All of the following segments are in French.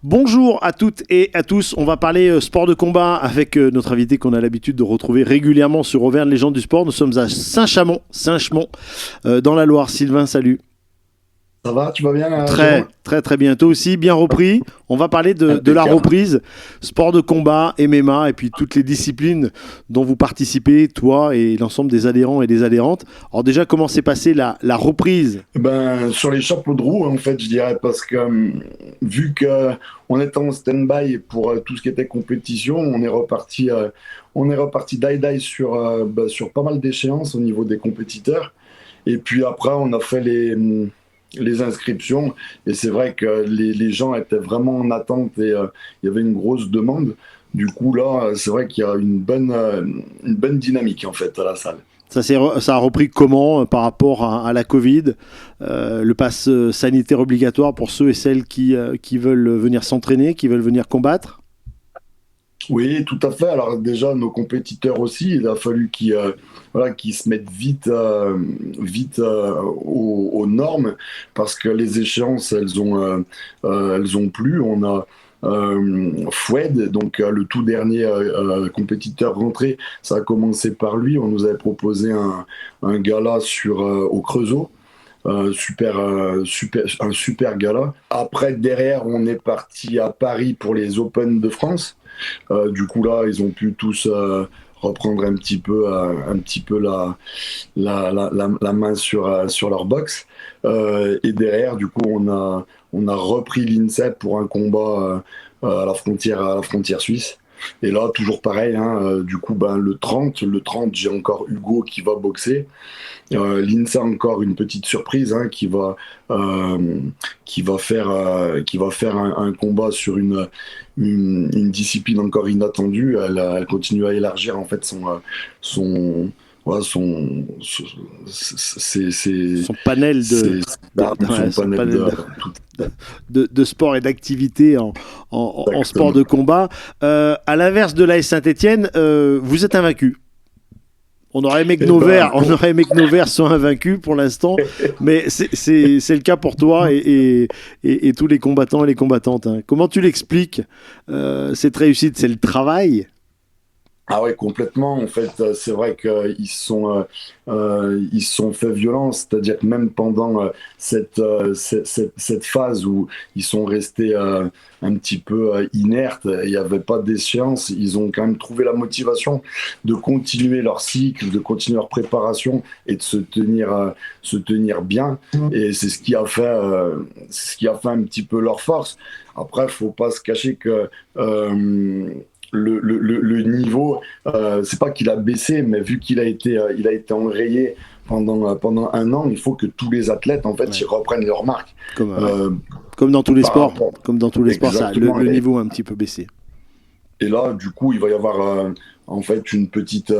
Bonjour à toutes et à tous, on va parler sport de combat avec notre invité qu'on a l'habitude de retrouver régulièrement sur Auvergne Légende du Sport. Nous sommes à Saint-Chamond, dans la Loire. Sylvain, salut. Ça va, tu vas bien, Très, Jérôme? très, très bientôt aussi, bien repris. On va parler de la Impeccable. reprise, sport de combat, MMA et puis toutes les disciplines dont vous participez, toi et l'ensemble des adhérents et des adhérentes. Alors déjà, comment s'est passée la reprise? Sur les chapeaux de roue, en fait, je dirais, parce que vu que on était en stand-by pour tout ce qui était compétition, on est reparti die sur, sur pas mal d'échéances au niveau des compétiteurs. Et puis après, on a fait les inscriptions. Et c'est vrai que les gens étaient vraiment en attente et il y avait une grosse demande. Du coup, là, c'est vrai qu'il y a une bonne dynamique, en fait, à la salle. Ça a repris comment par rapport à la Covid, le pass sanitaire obligatoire pour ceux et celles qui veulent venir s'entraîner, qui veulent venir combattre? Oui, tout à fait. Alors déjà, nos compétiteurs aussi, il a fallu voilà, qu'ils se mettent vite aux normes parce que les échéances, elles ont plu. On a Foued, donc le tout dernier compétiteur rentré, ça a commencé par lui. On nous avait proposé un gala au Creusot. Un super gala. Après, derrière, on est parti à Paris pour les Open de France. Du coup là, ils ont pu tous reprendre un petit peu la main sur leur box. Et derrière, du coup, on a repris l'INSEP pour un combat à la frontière suisse. Et là, toujours pareil, hein, du coup, ben, le 30, j'ai encore Hugo qui va boxer. L'INSA a encore une petite surprise hein, euh, qui va faire un combat sur une discipline encore inattendue. Elle continue à élargir en fait son, ouais, ses- Son panel son son panel panel de tout. de sport et d'activité en sport Exactement. de combat. À l'inverse de l'AS Saint-Etienne, vous êtes invaincu. Eh ben, On aurait aimé que nos verts soient invaincus pour l'instant, mais c'est le cas pour toi et tous les combattants et les combattantes, hein. Comment tu l'expliques, cette réussite? C'est le travail? Ah ouais, complètement. En fait, c'est vrai ils se sont fait violence. C'est-à-dire que même pendant cette phase où ils sont restés un petit peu inertes, il n'y avait pas d'échéance, ils ont quand même trouvé la motivation de continuer leur cycle, de continuer leur préparation et de se tenir bien. Et c'est ce qui a fait un petit peu leur force. Après, faut pas se cacher que le niveau, c'est pas qu'il a baissé, mais vu il a été enrayé pendant un an, il faut que tous les athlètes, en fait, Ouais. ils reprennent leur marque. Ouais. Euh, Comme dans tous les par sports, rapport. comme dans tous les sports, Exactement. le niveau a un petit peu baissé. Et là, du coup, il va y avoir en fait une petite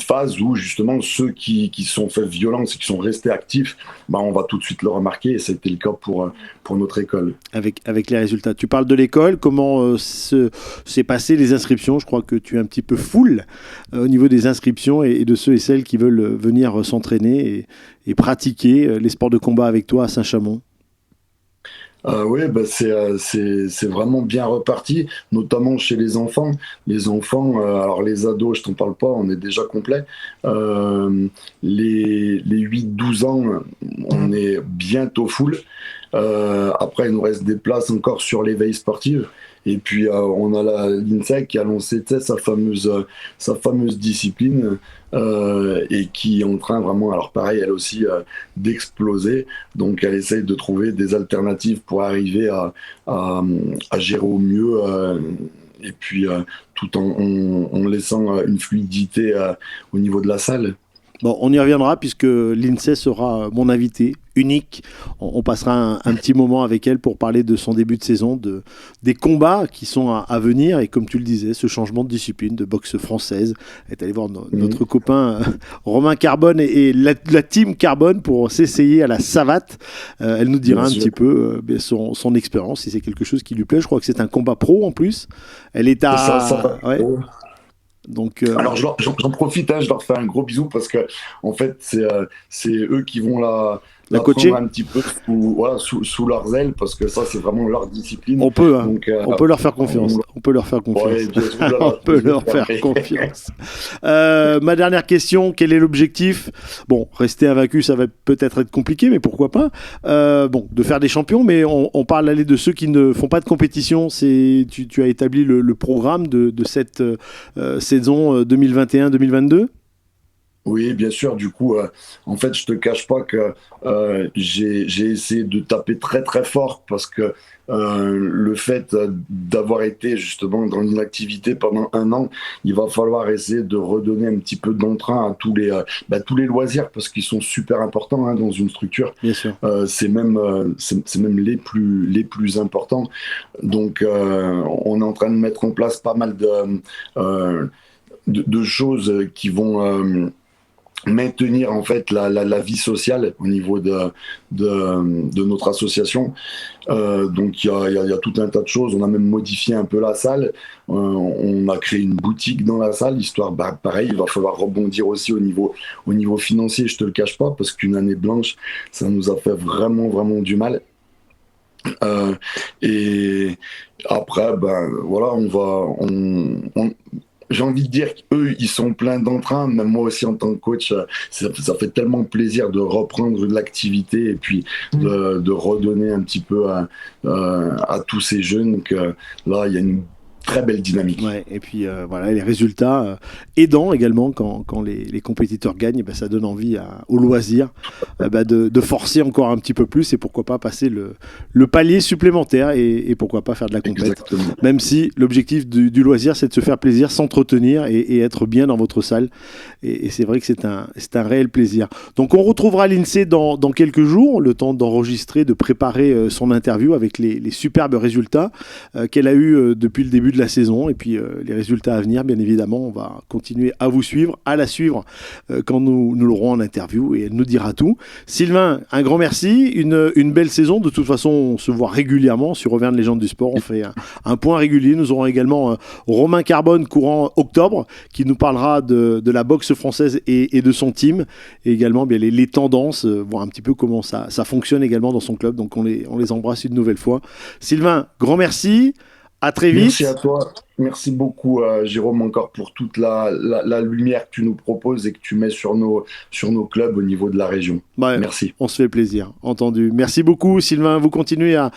phase où justement ceux qui se sont fait violence et qui sont restés actifs, bah, on va tout de suite le remarquer. Et c'était le cas pour notre école. Avec les résultats. Tu parles de l'école, comment s'est passé les inscriptions? Je crois que tu es un petit peu full au niveau des inscriptions et de ceux et celles qui veulent venir s'entraîner et pratiquer les sports de combat avec toi à Saint-Chamond. Oui, bah c'est vraiment bien reparti, notamment chez les enfants. Les enfants, alors les ados, je t'en parle pas, on est déjà complet. Les 8-12 ans, on est bientôt full. Après, il nous reste des places encore sur l'éveil sportif. Et puis, on a l'INSEC qui a lancé tu sais, sa fameuse discipline et qui est en train vraiment, alors pareil, elle aussi, d'exploser. Donc, elle essaye de trouver des alternatives pour arriver à gérer au mieux. Et puis, tout en laissant une fluidité au niveau de la salle. Bon, on y reviendra puisque l'INSEE sera mon invité unique. On passera un petit moment avec elle pour parler de son début de saison, des combats qui sont à venir et comme tu le disais, ce changement de discipline de boxe française. Elle est allée voir Mhm. notre copain Romain Carbone et la team Carbone pour s'essayer à la savate. Elle nous dira Bien un sûr. petit peu son expérience, si c'est quelque chose qui lui plaît. Je crois que c'est un combat pro en plus. Elle est Ça à... va. Ouais. Donc, Alors j'en profite, hein, je leur fais un gros bisou parce que en fait c'est eux qui vont La coacher un petit peu sous leurs ailes, parce que ça, c'est vraiment leur discipline. On peut, hein. Donc, On peut leur faire confiance. On peut leur faire confiance. Ouais, bien sûr, là, On peut leur faire confiance. Ma dernière question, quel est l'objectif? Bon, rester invaincu, ça va peut-être être compliqué, mais pourquoi pas? Bon, de faire des champions, mais on parle aller de ceux qui ne font pas de compétition. Tu as établi le programme de cette saison 2021-2022? Oui, bien sûr. Du coup, en fait, je te cache pas que j'ai essayé de taper très très fort, parce que le fait d'avoir été justement dans l'inactivité pendant un an, il va falloir essayer de redonner un petit peu d'entrain à tous les loisirs, parce qu'ils sont super importants, hein, dans une structure. Bien sûr. C'est même les plus importants. Donc, on est en train de mettre en place pas mal de choses qui vont maintenir en fait la vie sociale au niveau de notre association. Donc il y a tout un tas de choses. On a même modifié un peu la salle. On a créé une boutique dans la salle, histoire, pareil, il va falloir rebondir aussi au niveau financier, je te le cache pas, parce qu'une année blanche, ça nous a fait vraiment vraiment du mal. Et après, voilà, j'ai envie de dire qu'eux, ils sont pleins d'entrain. Même moi aussi, en tant que coach, ça fait tellement plaisir de reprendre de l'activité, et puis de redonner un petit peu à tous ces jeunes, que là, il y a une très belle dynamique. Ouais, et puis voilà, les résultats aidants également, quand les compétiteurs gagnent, ça donne envie au loisir de forcer encore un petit peu plus, et pourquoi pas passer le palier supplémentaire, et pourquoi pas faire de la compète. Même si l'objectif du loisir, c'est de se faire plaisir, s'entretenir et être bien dans votre salle. Et c'est vrai que c'est un réel plaisir. Donc on retrouvera l'INSEE dans quelques jours, le temps d'enregistrer, de préparer son interview avec les superbes résultats qu'elle a eu depuis le début de la saison, et puis les résultats à venir, bien évidemment, on va continuer à vous suivre, à la suivre quand nous l'aurons en interview, et elle nous dira tout. Sylvain, un grand merci, une belle saison. De toute façon, on se voit régulièrement sur Auvergne Légende du Sport, on fait un point régulier. Nous aurons également Romain Carbone courant octobre, qui nous parlera de la boxe française et de son team, et également bien les tendances, voir un petit peu comment ça fonctionne également dans son club. Donc on les embrasse une nouvelle fois. Sylvain, grand merci. À très vite. Merci à toi. Merci beaucoup, Jérôme, encore pour toute la lumière que tu nous proposes et que tu mets sur nos clubs au niveau de la région. Merci. On se fait plaisir, entendu. Merci beaucoup, Sylvain. Vous continuez à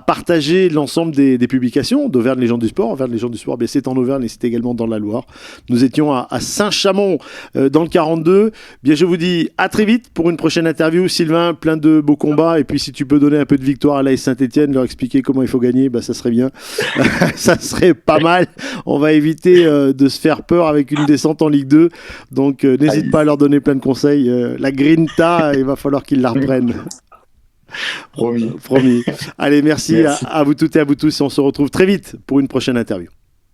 partager l'ensemble des publications d'Auvergne Légende du Sport. Auvergne Légende du Sport, c'est en Auvergne et c'est également dans la Loire. Nous étions à Saint-Chamond, dans le 42. Bien, je vous dis à très vite pour une prochaine interview. Sylvain, plein de beaux combats. Et puis, si tu peux donner un peu de victoire à l'AS Saint-Etienne, leur expliquer comment il faut gagner, ça serait bien. Ça serait pas mal. On va éviter de se faire peur avec une descente en Ligue 2. Donc, n'hésite pas à leur donner plein de conseils. La Grinta, il va falloir qu'ils la reprennent. Promis. Allez, merci. À vous toutes et à vous tous. Et on se retrouve très vite pour une prochaine interview.